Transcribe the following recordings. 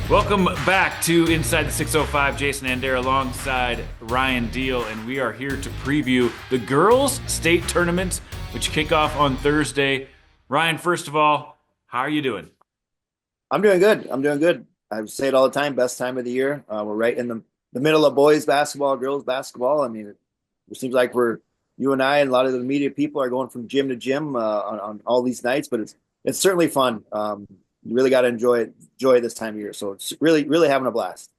Welcome back to Inside the 605. Jason Andera alongside Ryan Deal, and we are here to preview the Girls State tournaments, which kick off on Thursday. Ryan, first of all, how are you doing? I'm doing good. I'm doing good. I say it all the time, best time of the year. We're right in the middle of boys basketball, girls basketball. I mean, it seems like you and I and a lot of the media people are going from gym to gym on all these nights, but it's certainly fun. You really got to enjoy this time of year. So it's really having a blast.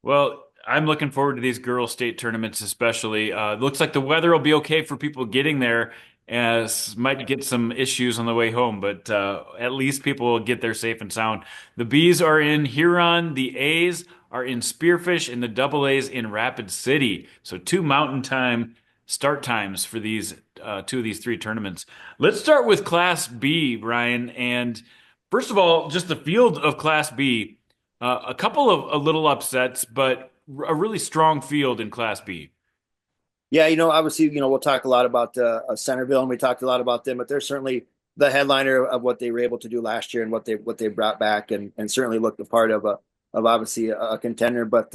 Well, I'm looking forward to these girls' state tournaments, especially. Looks like the weather will be okay for people getting there, as might get some issues on the way home, but at least people will get there safe and sound. The B's are in Huron, the A's are in Spearfish, and the double A's in Rapid City. So two mountain time start times for these two of these three tournaments. Let's start with Class B, Ryan. And first of all, just the field of Class B. A couple of a little upsets, but a really strong field in Class B. Yeah, obviously, we'll talk a lot about Centerville, and we talked a lot about them, but they're certainly the headliner of what they were able to do last year and what they brought back, and certainly looked the part of obviously a contender. But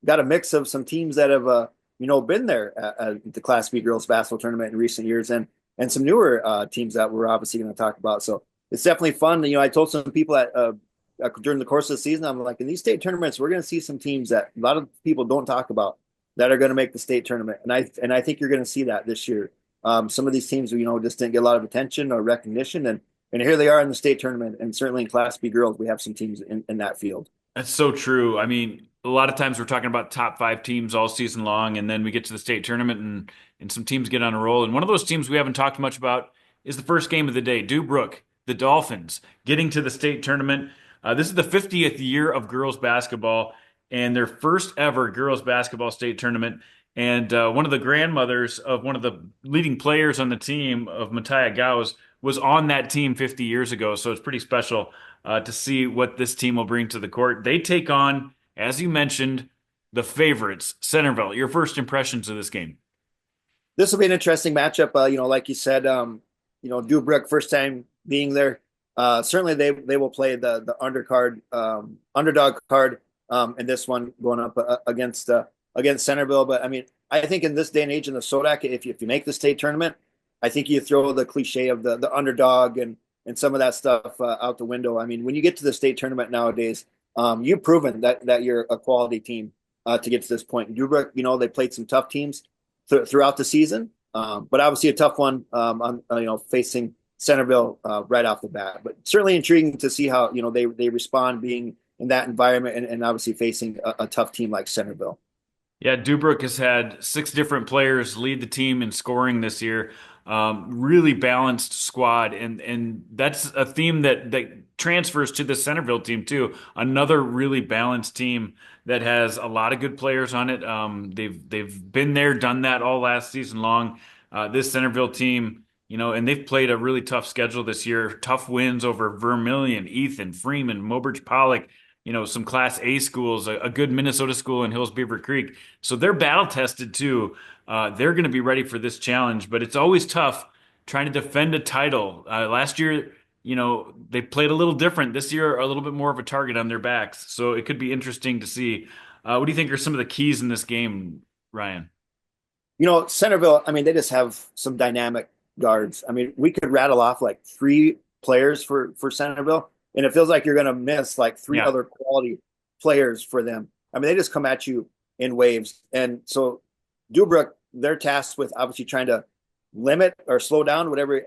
got a mix of some teams that have been there at the Class B girls basketball tournament in recent years, and some newer teams that we're obviously going to talk about. So it's definitely fun. I told some people during the course of the season, I'm like, in these state tournaments, we're going to see some teams that a lot of people don't talk about that are going to make the state tournament. And I think you're going to see that this year. Some of these teams, just didn't get a lot of attention or recognition. And here they are in the state tournament. And certainly in Class B girls, we have some teams in that field. That's so true. I mean, a lot of times we're talking about top five teams all season long, and then we get to the state tournament and some teams get on a roll. And one of those teams we haven't talked much about is the first game of the day, Dubrook, the Dolphins, getting to the state tournament. This is the 50th year of girls basketball and their first ever girls basketball state tournament. And one of the grandmothers of one of the leading players on the team of Mattia Gauss was on that team 50 years ago. So it's pretty special to see what this team will bring to the court. They take on, as you mentioned, the favorites, Centerville. Your first impressions of this game? This will be an interesting matchup. Like you said, Dubrook, first time being there. Certainly they will play the underdog card in this one going up against Centerville. But I mean, I think in this day and age in the Sodak, if you make the state tournament, I think you throw the cliche of the underdog and some of that stuff out the window. I mean, when you get to the state tournament nowadays, you've proven that you're a quality team to get to this point. Dubrook, they played some tough teams throughout the season, but obviously a tough one facing Centerville right off the bat. But certainly intriguing to see how they respond being in that environment and obviously facing a tough team like Centerville. Yeah, Dubrook has had six different players lead the team in scoring this year. Really balanced squad, and that's a theme that transfers to the Centerville team too. Another really balanced team that has a lot of good players on it. They've been there, done that all last season long. This Centerville team, and they've played a really tough schedule this year. Tough wins over Vermillion, Ethan, Freeman, Mobridge, Pollock. Some Class A schools, a good Minnesota school in Hills Beaver Creek. So they're battle tested too. They're going to be ready for this challenge, but it's always tough trying to defend a title. Last year, they played a little different. This year, a little bit more of a target on their backs. So it could be interesting to see. What do you think are some of the keys in this game, Ryan? Centerville, I mean, they just have some dynamic guards. I mean, we could rattle off like three players for Centerville, and it feels like you're going to miss like three Yeah. other quality players for them. I mean, they just come at you in waves. And so Dubrook, they're tasked with obviously trying to limit or slow down whatever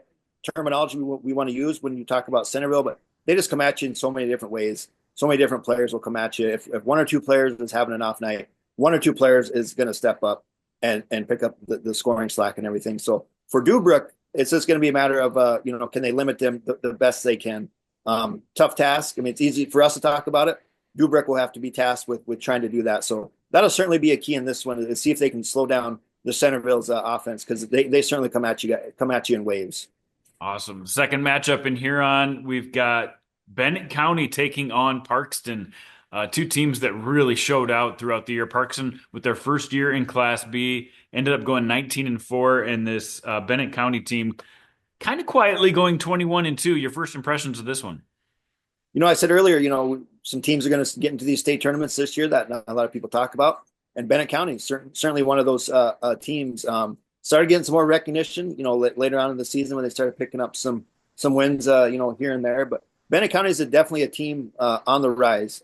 terminology we want to use when you talk about Centerville, but they just come at you in so many different ways. So many different players will come at you. If one or two players is having an off night, one or two players is going to step up and pick up the scoring slack and everything. So for Dubrook, it's just going to be a matter of, can they limit them the best they can? Tough task. I mean, it's easy for us to talk about it. Dubrook will have to be tasked with trying to do that. So that'll certainly be a key in this one to see if they can slow down the Centerville's offense, because they certainly come at you in waves. Awesome. Second matchup in Huron, we've got Bennett County taking on Parkston. Two teams that really showed out throughout the year. Parkston, with their first year in Class B, ended up going 19-4, and this Bennett County team kind of quietly going 21-2. Your first impressions of this one? I said earlier, some teams are going to get into these state tournaments this year that not a lot of people talk about. And Bennett County, certainly one of those teams, started getting some more recognition, later on in the season when they started picking up some wins, here and there. But Bennett County is definitely a team on the rise.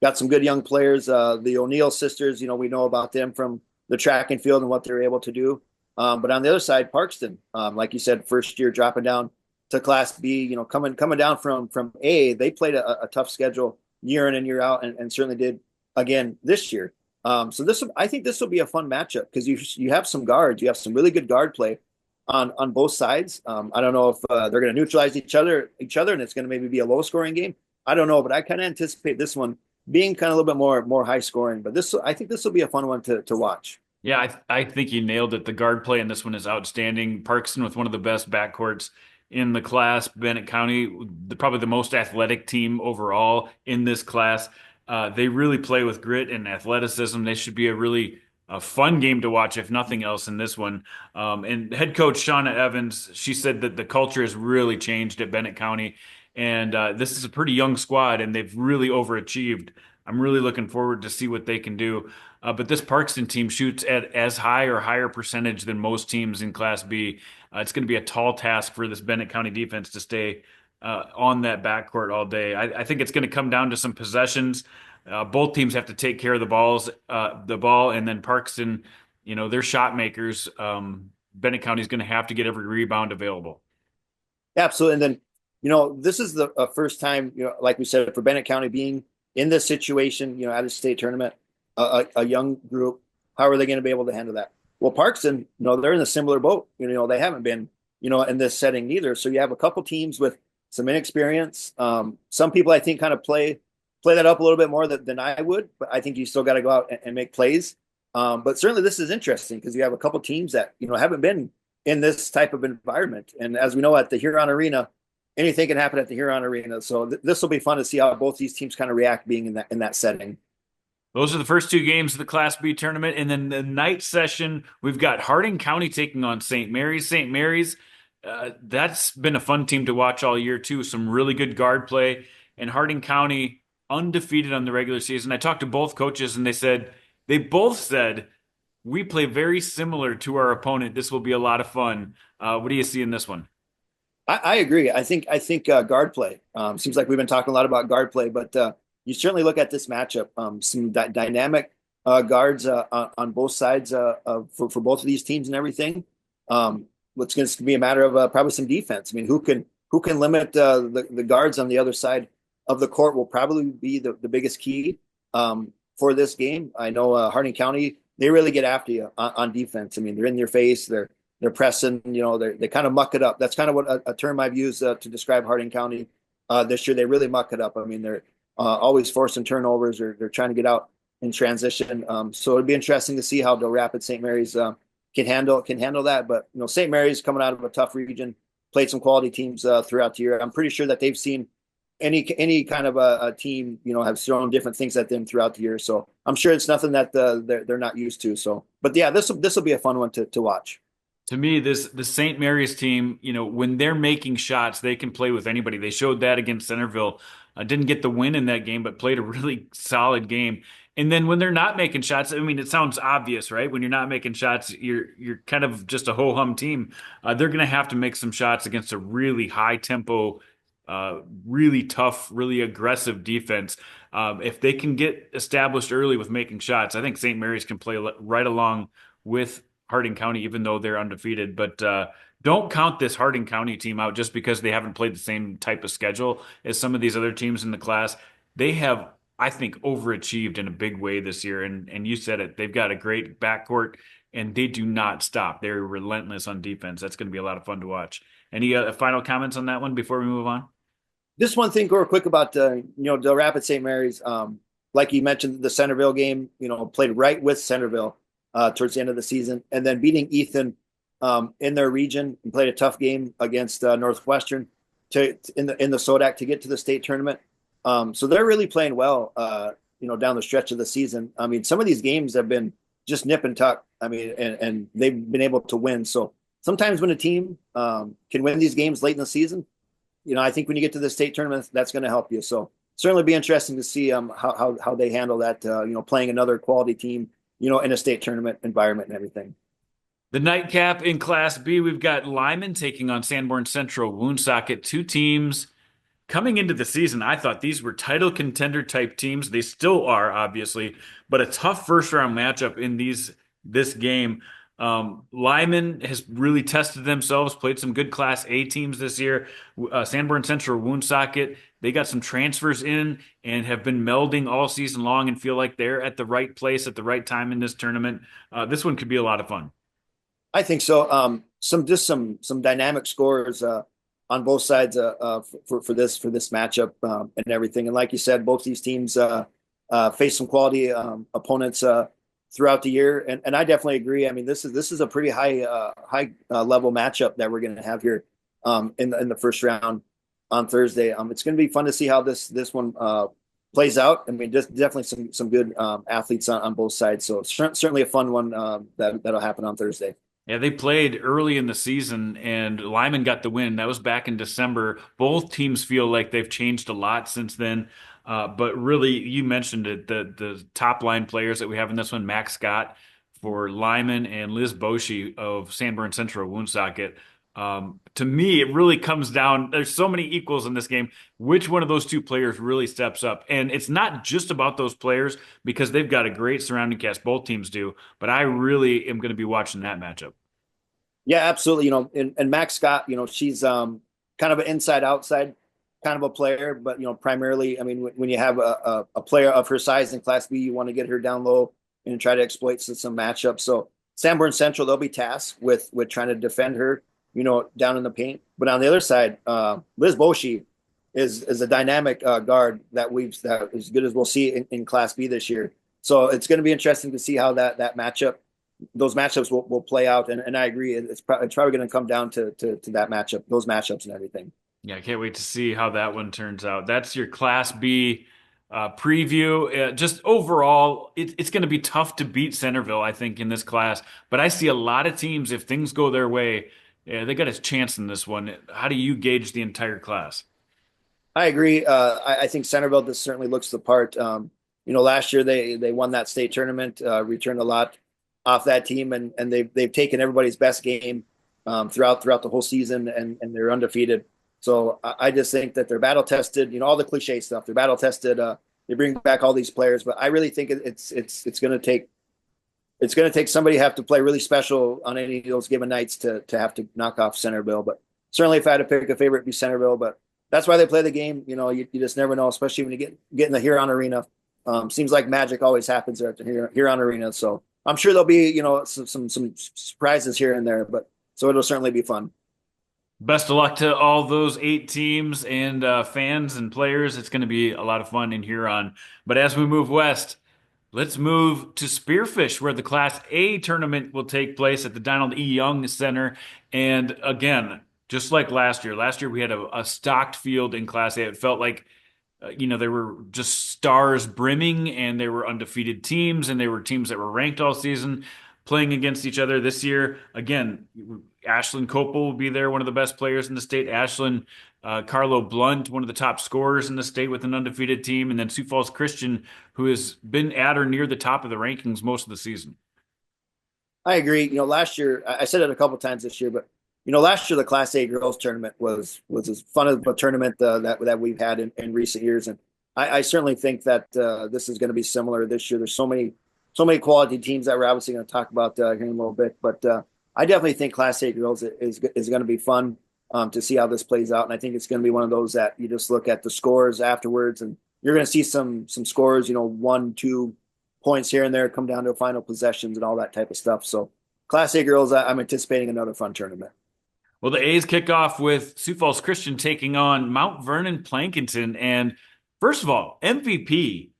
Got some good young players. The O'Neill sisters, we know about them from the track and field and what they're able to do. But on the other side, Parkston, like you said, first year dropping down to Class B, coming down from A, they played a tough schedule year in and year out, and certainly did again this year. So I think this will be a fun matchup because you have some guards, you have some really good guard play on both sides. I don't know if they're going to neutralize each other, and it's going to maybe be a low scoring game. I don't know, but I kind of anticipate this one being kind of a little bit more high scoring. But I think this will be a fun one to watch. Yeah, I think you nailed it. The guard play in this one is outstanding. Parkston with one of the best backcourts in the class. Bennett County, probably the most athletic team overall in this class. They really play with grit and athleticism. They should be a really fun game to watch, if nothing else, in this one. And head coach Shauna Evans, she said that the culture has really changed at Bennett County, and this is a pretty young squad, and they've really overachieved. I'm really looking forward to see what they can do. But this Parkston team shoots at as high or higher percentage than most teams in Class B. It's going to be a tall task for this Bennett County defense to stay on that backcourt all day. I think it's going to come down to some possessions. Both teams have to take care of the ball, and then Parkston, they're shot makers. Bennett County is going to have to get every rebound available. Absolutely. And then, this is the first time, like we said, for Bennett County being in this situation, at a state tournament, a young group. How are they going to be able to handle that? Well, Parkston, they're in a similar boat. They haven't been, in this setting either. So you have a couple teams with some inexperience. Some people I think kind of play that up a little bit more than I would, but I think you still got to go out and make plays. But certainly this is interesting because you have a couple teams that, haven't been in this type of environment. And as we know at the Huron Arena, anything can happen at the Huron Arena. So this will be fun to see how both these teams kind of react being in that setting. Those are the first two games of the Class B tournament. And then the night session, we've got Harding County taking on St. Mary's. St. Mary's, that's been a fun team to watch all year, too. Some really good guard play. And Harding County, undefeated on the regular season. I talked to both coaches, and they both said, we play very similar to our opponent. This will be a lot of fun. What do you see in this one? I agree. I think guard play seems like we've been talking a lot about guard play, but you certainly look at this matchup. Some dynamic guards on both sides for both of these teams and everything. What's going to be a matter of probably some defense. I mean, who can limit the guards on the other side of the court will probably be the biggest key for this game. I know Harding County, they really get after you on defense. I mean, they're in your face. They're pressing. They kind of muck it up. That's kind of what a term I've used to describe Harding County this year. They really muck it up. I mean, they're always forcing turnovers, or they're trying to get out in transition. So it'd be interesting to see how Del Rapids St. Mary's can handle that. But St. Mary's coming out of a tough region, played some quality teams throughout the year. I'm pretty sure that they've seen any kind of a team have thrown different things at them throughout the year. So I'm sure it's nothing that they're not used to. So, but yeah, this will be a fun one to watch. To me, the St. Mary's team, when they're making shots, they can play with anybody. They showed that against Centerville. Didn't get the win in that game, but played a really solid game. And then when they're not making shots, I mean, it sounds obvious, right? When you're not making shots, you're kind of just a ho-hum team. They're going to have to make some shots against a really high tempo, really tough, really aggressive defense. If they can get established early with making shots, I think St. Mary's can play right along with Harding County, even though they're undefeated. But don't count this Harding County team out just because they haven't played the same type of schedule as some of these other teams in the class. They have, I think, overachieved in a big way this year. And you said it, they've got a great backcourt, and they do not stop. They're relentless on defense. That's going to be a lot of fun to watch. Any final comments on that one before we move on? Just one thing real quick about Del Rapids St. Mary's. Like you mentioned, the Centerville game, played right with Centerville towards the end of the season, and then beating Ethan in their region and played a tough game against Northwestern in the SODAC to get to the state tournament. So they're really playing well, down the stretch of the season. I mean, some of these games have been just nip and tuck. I mean, and they've been able to win. So sometimes when a team can win these games late in the season, I think when you get to the state tournament, that's going to help you. So certainly be interesting to see how they handle that. Playing another quality team, in a state tournament environment and everything. The nightcap in Class B, we've got Lyman taking on Sanborn Central Woonsocket, two teams coming into the season. I thought these were title contender type teams. They still are, obviously, but a tough first round matchup in this game. Lyman has really tested themselves, played some good Class A teams this year. Sanborn Central Woonsocket, they got some transfers in and have been melding all season long and feel like they're at the right place at the right time in this tournament. This one could be a lot of fun. I think so. Some dynamic scores on both sides for this matchup and everything. And like you said, both these teams face some quality opponents throughout the year. And I definitely agree. I mean, this is a pretty high level matchup that we're going to have here in the first round on Thursday. It's going to be fun to see how this one plays out. I mean, just definitely some good athletes on both sides. So certainly a fun one that'll happen on Thursday. Yeah, they played early in the season and Lyman got the win. That was back in December. Both teams feel like they've changed a lot since then. But really, you mentioned it, the top line players that we have in this one, Max Scott for Lyman and Liz Boshi of Sanborn Central Woonsocket. To me, it really comes down. There's so many equals in this game. Which one of those two players really steps up? And it's not just about those players because they've got a great surrounding cast. Both teams do. But I really am going to be watching that matchup. Yeah, absolutely. And Max Scott, she's kind of an inside outside kind of a player, but primarily, I mean, when you have a player of her size in Class B, you want to get her down low and try to exploit some matchups. So Sanborn Central, they'll be tasked with trying to defend her, down in the paint. But on the other side, Liz Boshi is a dynamic guard that as good as we'll see in Class B this year. So it's going to be interesting to see how those matchups will play out. And I agree, it's probably going to come down to that matchup, those matchups and everything. Yeah, I can't wait to see how that one turns out. That's your Class B preview. Just overall, it's going to be tough to beat Centerville, I think, in this class. But I see a lot of teams, if things go their way, yeah, they got a chance in this one. How do you gauge the entire class? I agree. I think Centerville just certainly looks the part. Last year they won that state tournament, returned a lot off that team, and they've taken everybody's best game throughout the whole season, and they're undefeated. So I just think that they're battle tested. All the cliche stuff. They're battle tested. They bring back all these players, but I really think it's going to take somebody have to play really special on any of those given nights to have to knock off Centerville. But certainly, if I had to pick a favorite, it'd be Centerville. But that's why they play the game. You just never know, especially when you get in the Huron Arena. Seems like magic always happens there at the Huron Arena. So I'm sure there'll be some surprises here and there. But so it'll certainly be fun. Best of luck to all those 8 teams and fans and players. It's going to be a lot of fun in Huron. But as we move west, let's move to Spearfish, where the Class A tournament will take place at the Donald E. Young Center. And again, just like last year we had a stocked field in Class A. It felt like, there were just stars brimming and there were undefeated teams and there were teams that were ranked all season playing against each other this year. Again, Ashlyn Copel will be there, one of the best players in the state. Ashlyn, Carlo Blunt, one of the top scorers in the state with an undefeated team. And then Sioux Falls Christian, who has been at or near the top of the rankings most of the season. I agree. Last year I said it a couple times this year, but last year the Class A girls tournament was as fun of a tournament that we've had in recent years, and I certainly think that this is going to be similar this year. There's so many quality teams that we're obviously going to talk about here in a little bit, but I definitely think Class A girls is going to be fun to see how this plays out, and I think it's going to be one of those that you just look at the scores afterwards, and you're going to see some scores, 1-2 points here and there come down to final possessions and all that type of stuff. So Class A girls, I'm anticipating another fun tournament. Well, the A's kick off with Sioux Falls Christian taking on Mount Vernon Plankinton. And first of all, MVP,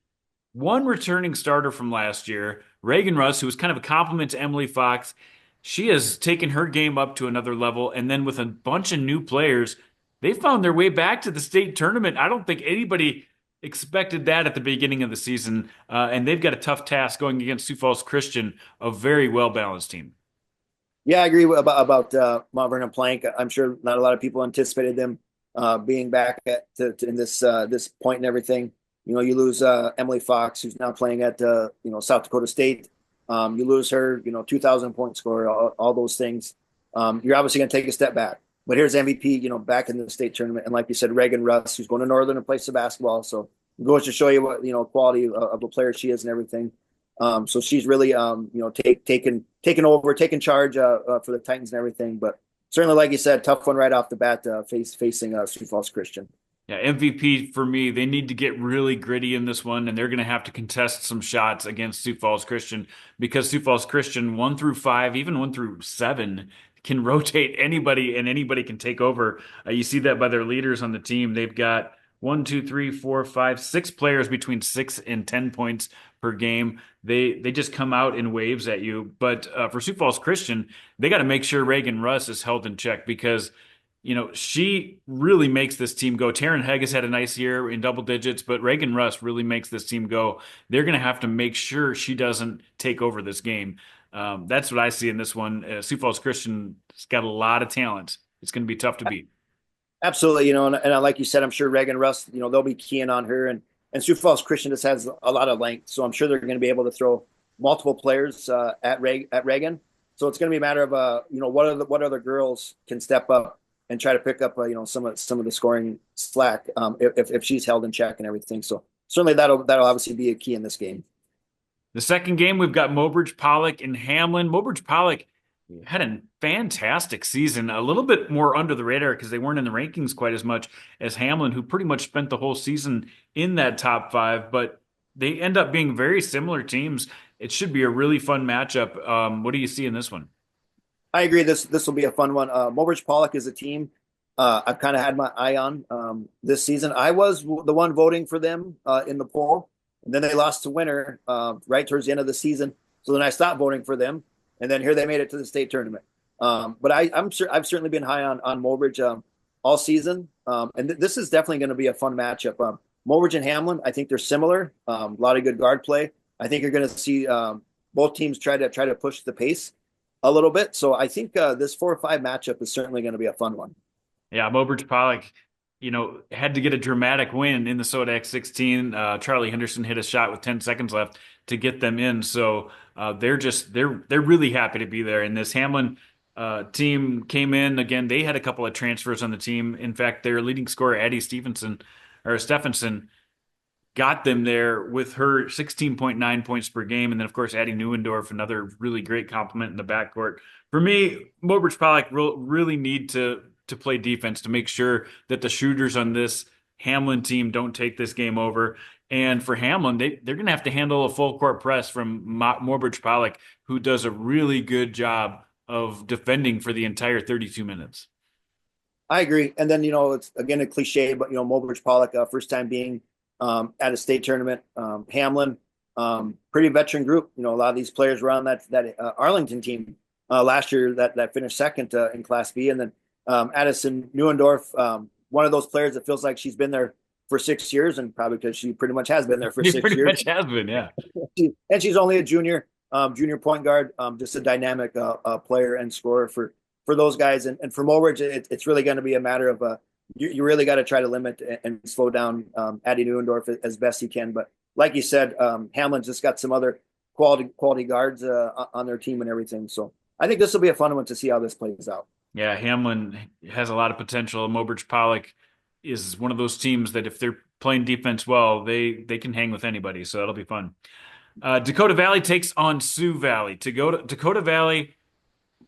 one returning starter from last year, Reagan Russ, who was kind of a compliment to Emily Fox. She has taken her game up to another level. And then with a bunch of new players, they found their way back to the state tournament. I don't think anybody expected that at the beginning of the season. And they've got a tough task going against Sioux Falls Christian, a very well-balanced team. Yeah, I agree about Mount Vernon Plank. I'm sure not a lot of people anticipated them being back in this point and everything. You lose Emily Fox, who's now playing at South Dakota State. You lose her, 2,000 point scorer, all those things. You're obviously going to take a step back. But here's MVP, back in the state tournament, and like you said, Reagan Russ, who's going to Northern and play some basketball. So it goes to show you what quality of a player she is and everything. So she's really taking over, taking charge for the Titans and everything. But certainly, like you said, tough one right off the bat, facing Sioux Falls Christian. Yeah, MVP for me, they need to get really gritty in this one, and they're going to have to contest some shots against Sioux Falls Christian because Sioux Falls Christian, 1 through 5, even 1 through 7, can rotate anybody and anybody can take over. You see that by their leaders on the team. They've got 1, 2, 3, 4, 5, 6 players between 6 and 10 points per game. They just come out in waves at you. But for Sioux Falls Christian, they got to make sure Reagan Russ is held in check because she really makes this team go. Taryn Hegg has had a nice year in double digits, but Reagan Russ really makes this team go. They're going to have to make sure she doesn't take over this game. That's what I see in this one. Sioux Falls Christian's got a lot of talent. It's going to be tough to beat. Absolutely, and like you said, I'm sure Reagan Russ, they'll be keying on her, and Sioux Falls Christian just has a lot of length, so I'm sure they're going to be able to throw multiple players at Reagan. So it's going to be a matter of what other girls can step up and try to pick up some of the scoring slack if she's held in check and everything. So certainly that'll obviously be a key in this game. The second game, we've got Mobridge Pollock and Hamlin. Mobridge Pollock had a fantastic season, a little bit more under the radar because they weren't in the rankings quite as much as Hamlin, who pretty much spent the whole season in that top 5, but they end up being very similar teams. It should be a really fun matchup. What do you see in this one? I agree. This will be a fun one. Mobridge Pollock is a team I've kind of had my eye on this season. I was the one voting for them in the poll, and then they lost to Winter right towards the end of the season. So then I stopped voting for them, and then here they made it to the state tournament. But I've certainly been high on Mobridge all season, and this is definitely going to be a fun matchup. Mobridge and Hamlin, I think they're similar. A lot of good guard play. I think you're going to see both teams try to push the pace a little bit. So I think this 4-5 matchup is certainly going to be a fun one. Yeah, Mobridge Pollock, had to get a dramatic win in the Sodak 16. Charlie Henderson hit a shot with 10 seconds left to get them in. So they're really happy to be there. And this Hamlin team came in again. They had a couple of transfers on the team. In fact, their leading scorer, Addie Stephenson, got them there with her 16.9 points per game. And then, of course, Addie Neuendorf, another really great compliment in the backcourt. For me, Mobridge Pollock really need to play defense to make sure that the shooters on this Hamlin team don't take this game over. And for Hamlin, they're going to have to handle a full court press from Mobridge Pollock, who does a really good job of defending for the entire 32 minutes. I agree. And then, it's again a cliche, but, Mobridge Pollock, first time being at a state tournament. Hamlin, pretty veteran group. A lot of these players were on that Arlington team last year that finished second in Class B. And then Addison Neuendorf, one of those players that feels like she's been there for 6 years, and probably because she pretty much has been there for 6 years. Pretty much has been, yeah. And she's only a junior point guard, just a dynamic player and scorer for those guys. And for Mobridge, it's really going to be a matter of you really got to try to limit and slow down Addie Neuendorf as best you can. But like you said, Hamlin's just got some other quality guards on their team and everything. So I think this will be a fun one to see how this plays out. Yeah, Hamlin has a lot of potential. Mobridge Pollock is one of those teams that if they're playing defense well, they can hang with anybody. So that'll be fun. Dakota Valley takes on Sioux Valley. Dakota Valley,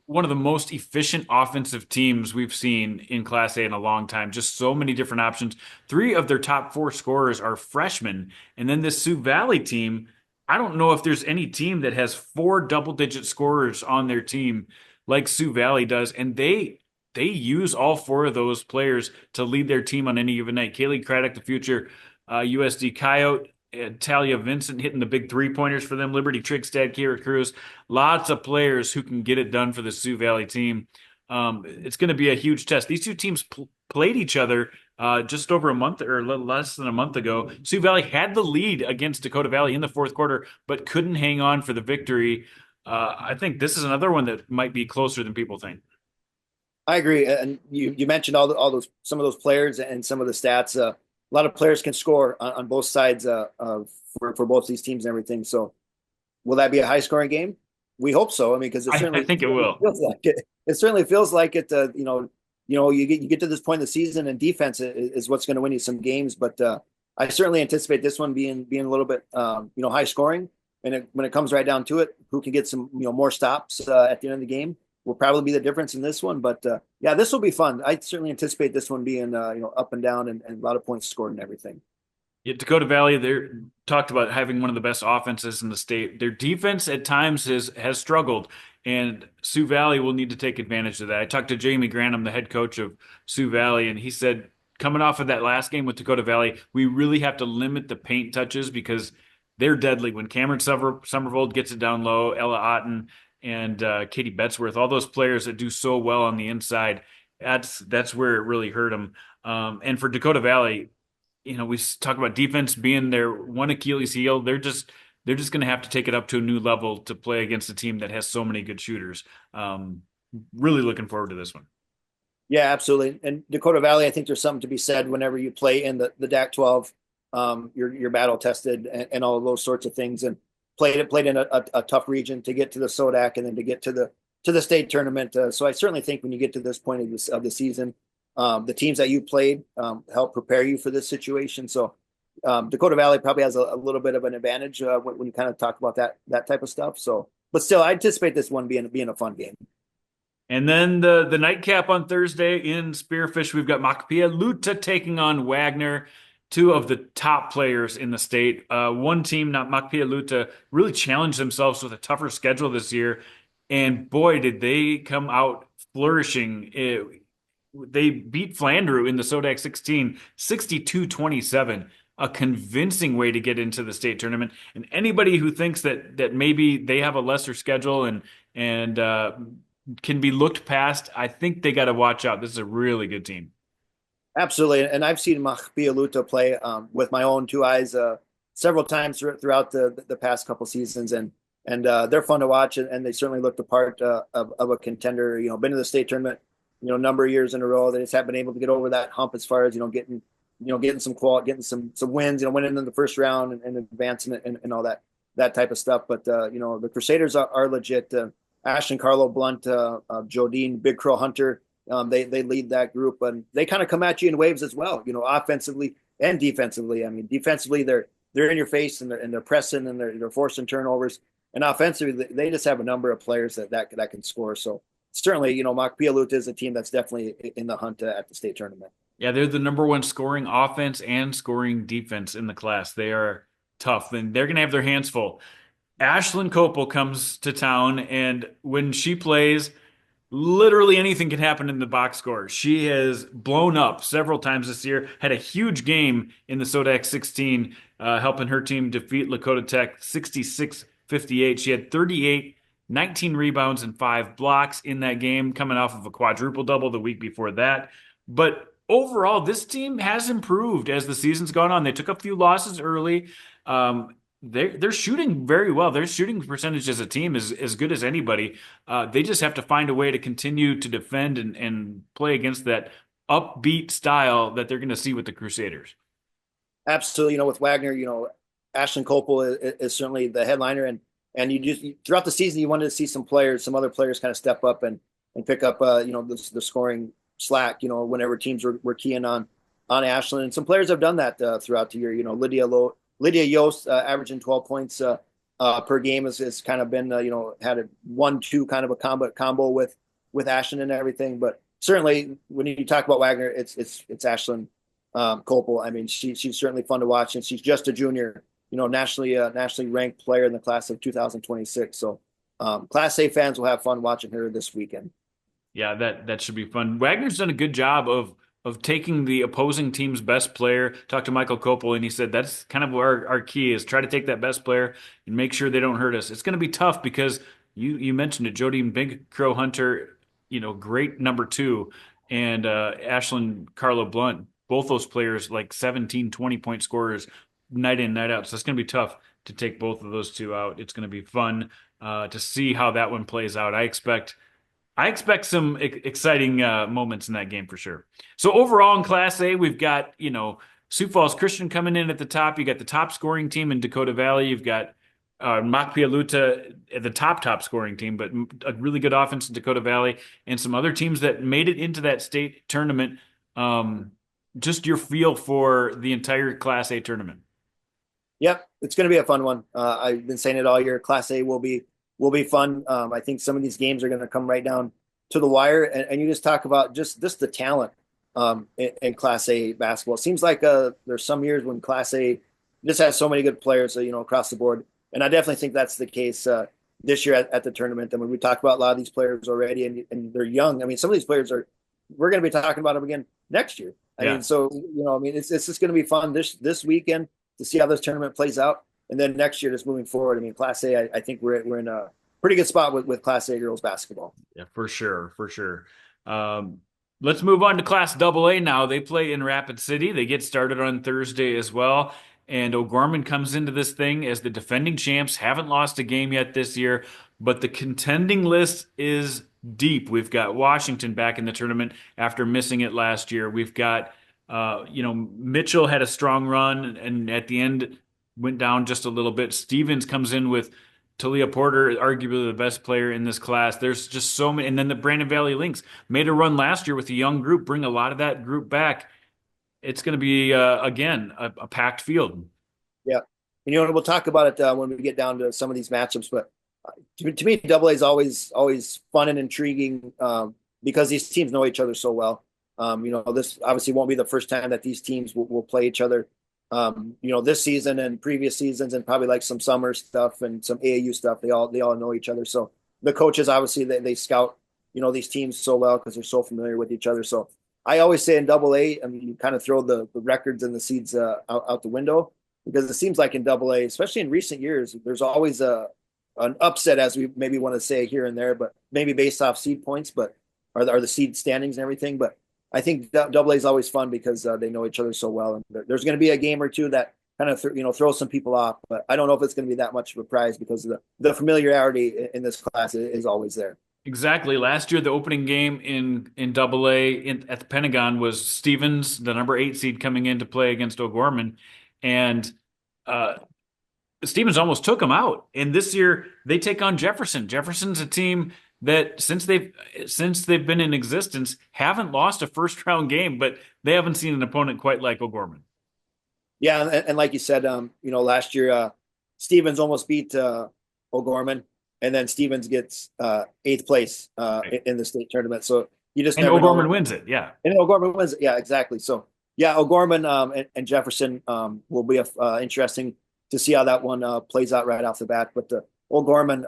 one of the most efficient offensive teams we've seen in Class A in a long time. Just so many different options. 3 of their top 4 scorers are freshmen. And then this Sioux Valley team, I don't know if there's any team that has 4 double-digit scorers on their team like Sioux Valley does, and they use all 4 of those players to lead their team on any given night. Kaylee Craddock, the future USD Coyote, Talia Vincent hitting the big 3-pointers for them, Liberty Trigstad, Kira Cruz, lots of players who can get it done for the Sioux Valley team. It's going to be a huge test. These two teams played each other just over a month or a little less than a month ago. Sioux Valley had the lead against Dakota Valley in the fourth quarter, but couldn't hang on for the victory. I think this is another one that might be closer than people think. I agree, and you mentioned all those some of those players and some of the stats. A lot of players can score on both sides for both these teams and everything. So, will that be a high scoring game? We hope so. I mean, because I think it certainly will. feels like it. It certainly feels like it. You get to this point in the season, and defense is what's going to win you some games. But I certainly anticipate this one being a little bit high scoring. And when it comes right down to it, who can get some more stops at the end of the game will probably be the difference in this one. But yeah, this will be fun. I certainly anticipate this one being up and down and a lot of points scored and everything. Yeah, Dakota Valley, they're talked about having one of the best offenses in the state. Their defense at times has struggled, and Sioux Valley will need to take advantage of that. I talked to Jamie Granum, the head coach of Sioux Valley, and he said coming off of that last game with Dakota Valley, we really have to limit the paint touches because they're deadly. When Cameron Somervold gets it down low, Ella Otten and Katie Betzworth, all those players that do so well on the inside, that's where it really hurt them. And for Dakota Valley, we talk about defense being their one Achilles heel. They're just going to have to take it up to a new level to play against a team that has so many good shooters. Um, Really looking forward to this one. Yeah, absolutely. And Dakota Valley, I think there's something to be said whenever you play in the DAC 12. You're battle tested and all of those sorts of things, and played in a tough region to get to the SODAC and then to get to the state tournament. So I certainly think when you get to this point of the season, the teams that you played help prepare you for this situation. So Dakota Valley probably has a little bit of an advantage when you kind of talk about that type of stuff. So, but still, I anticipate this one being a fun game. And then the nightcap on Thursday in Spearfish, we've got Makpia Luta taking on Wagner, two of the top players in the state. One team, not Makpia Luta, really challenged themselves with a tougher schedule this year, and boy, did they come out flourishing. They beat Flandreau in the Sodak 16, 62-27, a convincing way to get into the state tournament. And anybody who thinks that maybe they have a lesser schedule and can be looked past, I think they got to watch out. This is a really good team. Absolutely, and I've seen Mahpia Luta play with my own two eyes several times throughout the past couple seasons, and they're fun to watch, and they certainly look the part of a contender. Been to the state tournament, a number of years in a row. They just haven't been able to get over that hump as far as getting some getting some wins. Winning in the first round and advancing and all that type of stuff. But the Crusaders are legit. Ashton Carlo Blunt, Jodine Big Crow Hunter. They lead that group, and they kind of come at you in waves as well. Offensively and defensively. I mean, defensively they're in your face and they're pressing and they're forcing turnovers, and offensively they just have a number of players that can score. So certainly, Makpia Luta is a team that's definitely in the hunt at the state tournament. Yeah, they're the number one scoring offense and scoring defense in the class. They are tough, and they're going to have their hands full. Ashlyn Copel comes to town, and when she plays, literally anything can happen in the box score. She has blown up several times this year, had a huge game in the Sodak 16, helping her team defeat Lakota Tech 66-58. She had 38, 19 rebounds, and 5 blocks in that game, coming off of a quadruple double the week before that. But overall, this team has improved as the season's gone on. They took a few losses early. They're shooting very well. Their shooting percentage as a team is as good as anybody. They just have to find a way to continue to defend and play against that upbeat style that they're going to see with the Crusaders. Absolutely, with Wagner, Ashton Copel is certainly the headliner, and throughout the season you wanted to see some other players kind of step up and pick up the scoring slack. Whenever teams were keying on Ashland, and some players have done that throughout the year. Lydia Yost averaging 12 points per game has kind of been had a 1-2 kind of a combo with Ashland and everything. But certainly when you talk about Wagner, it's Ashland Copel. I mean, she's certainly fun to watch, and she's just a junior. Nationally ranked player in the class of 2026. So Class A fans will have fun watching her this weekend. Yeah, that should be fun. Wagner's done a good job of taking the opposing team's best player. Talked to Michael Kopel, and he said that's kind of where our key is: try to take that best player and make sure they don't hurt us. It's going to be tough because you mentioned it, Jody Big Crow Hunter, great number two, and Ashlyn Carlo Blunt, both those players like 17, 20-point scorers night in, night out. So it's going to be tough to take both of those two out. It's going to be fun to see how that one plays out. I expect I expect some exciting moments in that game for sure. So overall in Class A, we've got, Sioux Falls Christian coming in at the top. You got the top scoring team in Dakota Valley. You've got Makpialuta, the top scoring team, but a really good offense in Dakota Valley, and some other teams that made it into that state tournament. Um, just your feel for the entire Class A tournament. Yep, it's going to be a fun one. I've been saying it all year. Class A will be fun. I think some of these games are going to come right down to the wire, and you just talk about just the talent in Class A basketball. It seems like there's some years when Class A just has so many good players, across the board, and I definitely think that's the case this year at the tournament. And when we talked about a lot of these players already, and they're young. I mean, some of these players are. We're going to be talking about them again next year. I mean, Yeah. so I mean, it's just going to be fun this weekend to see how this tournament plays out. And then next year, just moving forward, I mean, Class A, I think we're in a pretty good spot with Class A girls basketball. Yeah, for sure, for sure. Um, let's move on to Class AA now. They play in Rapid City. They get started on Thursday as well. And O'Gorman comes into this thing as the defending champs, haven't lost a game yet this year, but the contending list is deep. We've got Washington back in the tournament after missing it last year. We've got, Mitchell had a strong run and at the end went down just a little bit. Stevens comes in with Talia Porter, arguably the best player in this class. There's just so many. And then the Brandon Valley Lynx made a run last year with a young group, bring a lot of that group back. It's going to be, again, a packed field. Yeah, and we'll talk about it when we get down to some of these matchups. But to me, Double A is always fun and intriguing because these teams know each other so well. This obviously won't be the first time that these teams will play each other. This season and previous seasons, and probably like some summer stuff and some AAU stuff. They all know each other. So the coaches obviously they scout these teams so well because they're so familiar with each other. So I always say in Double A, I mean, you kind of throw the records and the seeds out the window because it seems like in Double A, especially in recent years, there's always an upset, as we maybe want to say here and there, but maybe based off seed points, but are the seed standings and everything. But I think Double A is always fun because they know each other so well, and there's going to be a game or two that kind of throw some people off. But I don't know if it's going to be that much of a prize because the familiarity in this class is always there. Exactly. Last year, the opening game in Double A at the Pentagon was Stevens, the number 8 seed, coming in to play against O'Gorman, and uh, Stevens almost took them out. And this year they take on Jefferson. Jefferson's a team that since they've been in existence haven't lost a first round game, but they haven't seen an opponent quite like O'Gorman. Yeah, and like you said, last year Stevens almost beat O'Gorman, and then Stevens gets eighth place Right. in the state tournament. So you just And never O'Gorman know. wins it. Yeah. And O'Gorman wins. Yeah, exactly. So yeah, O'Gorman and Jefferson will be interesting to see how that one plays out right off the bat. But the O'Gorman,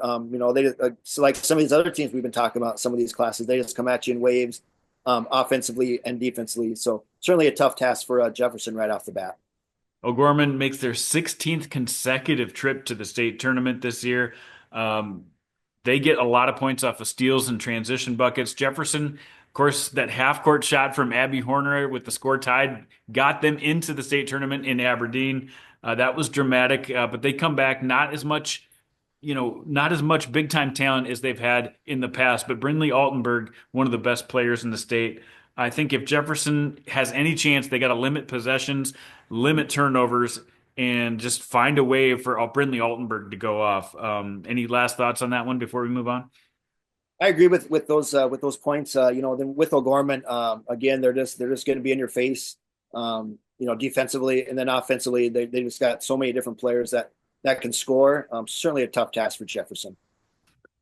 they so like some of these other teams we've been talking about, some of these classes, they just come at you in waves, offensively and defensively. So certainly a tough task for Jefferson right off the bat. O'Gorman makes their 16th consecutive trip to the state tournament this year. Um, they get a lot of points off of steals and transition buckets. Jefferson, of course, that half court shot from Abby Horner with the score tied got them into the state tournament in Aberdeen. That was dramatic, but they come back not as much big time talent as they've had in the past. But Brindley Altenberg, one of the best players in the state. I think if Jefferson has any chance, they got to limit possessions, limit turnovers, and just find a way for Brindley Altenberg to go off. Any last thoughts on that one before we move on? I agree with those points. Then with O'Gorman, again, they're just going to be in your face. Defensively and then offensively, they just got so many different players that can score. Certainly a tough task for Jefferson.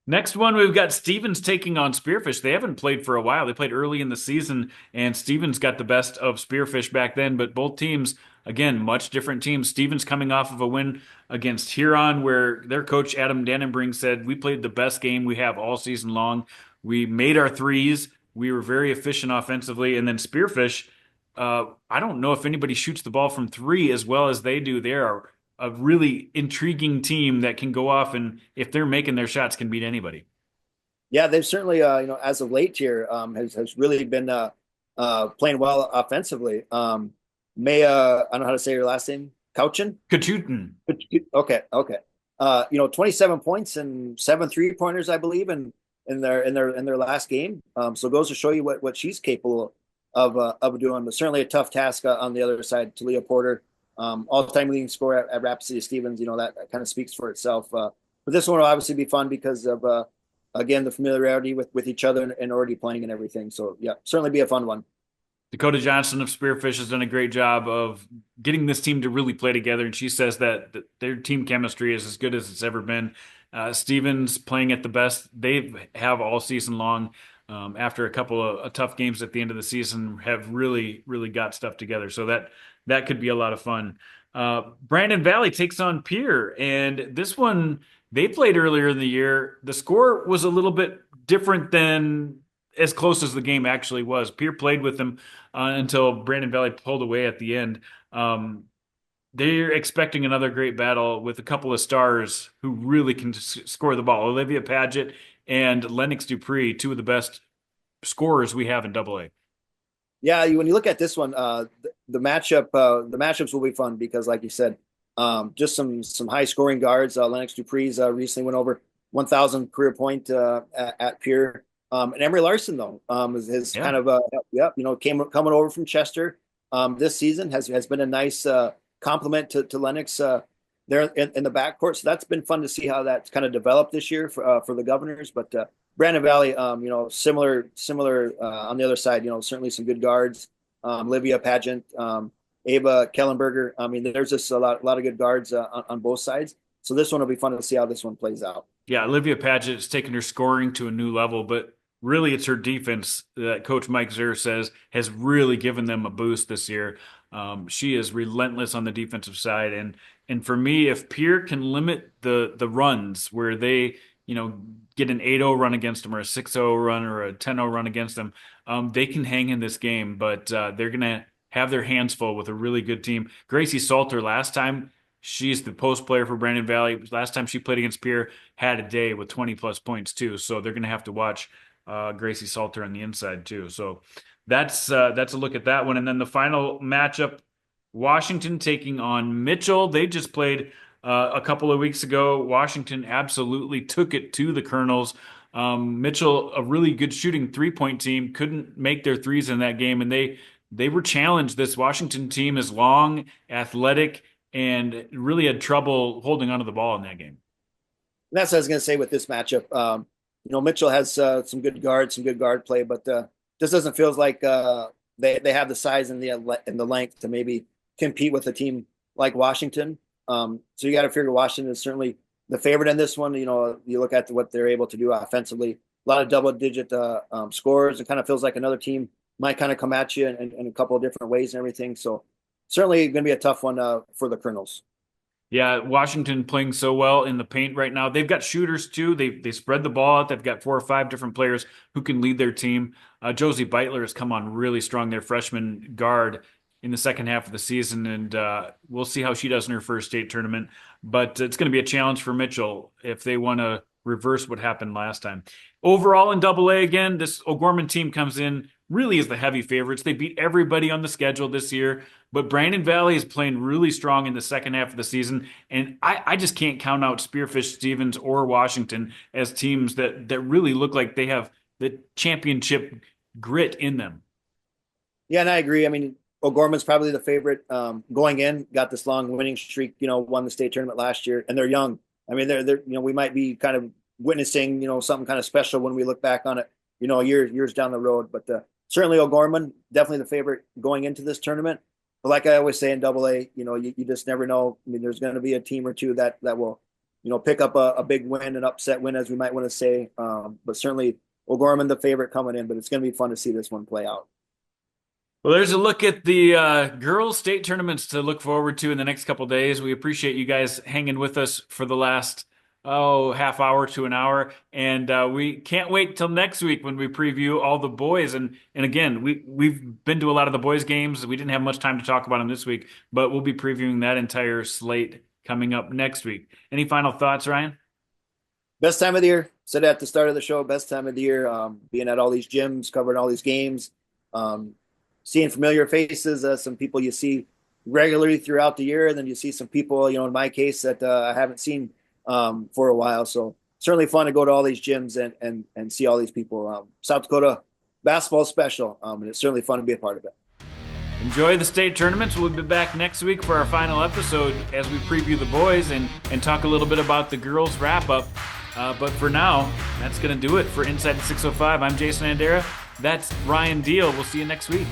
Next one, we've got Stevens taking on Spearfish. They haven't played for a while. They played early in the season, and Stevens got the best of Spearfish back then. But both teams, again, much different teams. Stevens coming off of a win against Huron, where their coach, Adam Dannenbring, said, "We played the best game we have all season long. We made our threes. We were very efficient offensively." And then Spearfish, I don't know if anybody shoots the ball from three as well as they do. They are a really intriguing team that can go off and if they're making their shots can beat anybody. Yeah, they've certainly as of late here has really been playing well offensively. Maya, I don't know how to say your last name, Couchin. Kachutin. Okay. 27 points and 7 3-pointers, I believe, and in their last game. So it goes to show you what she's capable of doing. But certainly a tough task on the other side. Talia Porter, all-time leading scorer at Rapid City Stevens. That kind of speaks for itself. But this one will obviously be fun because of again the familiarity with each other and already playing and everything. So yeah, certainly be a fun one. Dakota Johnson of Spearfish has done a great job of getting this team to really play together, and she says that their team chemistry is as good as it's ever been. Stevens playing at the best they have all season long. After a couple of tough games at the end of the season, have really, really got stuff together. So that could be a lot of fun. Brandon Valley takes on Pierre, and this one they played earlier in the year. The score was a little bit different than as close as the game actually was. Pierre played with them until Brandon Valley pulled away at the end. Um, they're expecting another great battle with a couple of stars who really can score the ball. Olivia Paget and Lennox Dupree, two of the best scorers we have in Double A. Yeah, when you look at this one, the matchups will be fun because, like you said, just some high scoring guards. Lennox Dupree's recently went over 1,000 career point at Pierre. And Emery Larson though is Yeah. kind of came coming over from Chester this season has been a nice complement to Lennox there in the backcourt. So that's been fun to see how that's kind of developed this year for the Governors. But Brandon Valley, similar on the other side. Certainly some good guards. Livia Pageant, Ava Kellenberger. I mean, there's just a lot of good guards on both sides. So this one will be fun to see how this one plays out. Yeah, Olivia Paget has taken her scoring to a new level, but really it's her defense that Coach Mike Zur says has really given them a boost this year. She is relentless on the defensive side, and for me, if Pierre can limit the runs where they get an 8-0 run against them or a 6-0 run or a 10-0 run against them, they can hang in this game. But they're gonna have their hands full with a really good team. Gracie Salter last time. She's the post player for Brandon Valley. Last time she played against Pierre, had a day with 20 plus points too. So they're going to have to watch Gracie Salter on the inside too. So that's a look at that one. And then the final matchup, Washington taking on Mitchell. They just played a couple of weeks ago. Washington absolutely took it to the Colonels. Mitchell, a really good shooting 3-point team, couldn't make their threes in that game, and they were challenged. This Washington team is long, athletic, and really had trouble holding onto the ball in that game. And that's what I was going to say with this matchup. Mitchell has some good guards, some good guard play, but just doesn't feel like they have the size and the length to maybe compete with a team like Washington. So you got to figure Washington is certainly the favorite in this one. You look at what they're able to do offensively, a lot of double-digit scores. It kind of feels like another team might kind of come at you in a couple of different ways and everything. So certainly going to be a tough one for the Colonels. Yeah, Washington playing so well in the paint right now. They've got shooters too. They spread the ball out. They've got 4 or 5 different players who can lead their team. Josie Beitler has come on really strong, their freshman guard in the second half of the season, and we'll see how she does in her first state tournament. But it's going to be a challenge for Mitchell if they want to reverse what happened last time. Overall in Double A again, this O'Gorman team comes in really as the heavy favorites. They beat everybody on the schedule this year. But Brandon Valley is playing really strong in the second half of the season, and I just can't count out Spearfish, Stevens, or Washington as teams that really look like they have the championship grit in them. Yeah, and I agree. I mean, O'Gorman's probably the favorite going in. Got this long winning streak. Won the state tournament last year, and they're young. I mean, they're we might be kind of witnessing something kind of special when we look back on it. Years down the road. But certainly O'Gorman definitely the favorite going into this tournament. But like I always say in Double A, you just never know. I mean, there's going to be a team or two that will pick up a big win, an upset win, as we might want to say. But certainly O'Gorman the favorite coming in. But it's going to be fun to see this one play out. Well, there's a look at the girls' state tournaments to look forward to in the next couple days. We appreciate you guys hanging with us for the last half hour to an hour, and we can't wait till next week when we preview all the boys. And again, we've been to a lot of the boys' games. We didn't have much time to talk about them this week, but we'll be previewing that entire slate coming up next week. Any final thoughts, Ryan? Best time of the year. Said at the start of the show, best time of the year. Being at all these gyms, covering all these games. Seeing familiar faces, some people you see regularly throughout the year, and then you see some people, in my case, that I haven't seen for a while. So certainly fun to go to all these gyms and see all these people. South Dakota basketball special, and it's certainly fun to be a part of it. Enjoy the state tournaments. We'll be back next week for our final episode as we preview the boys and talk a little bit about the girls wrap up. But for now, that's going to do it for Inside the 605. I'm Jason Andera. That's Ryan Deal. We'll see you next week.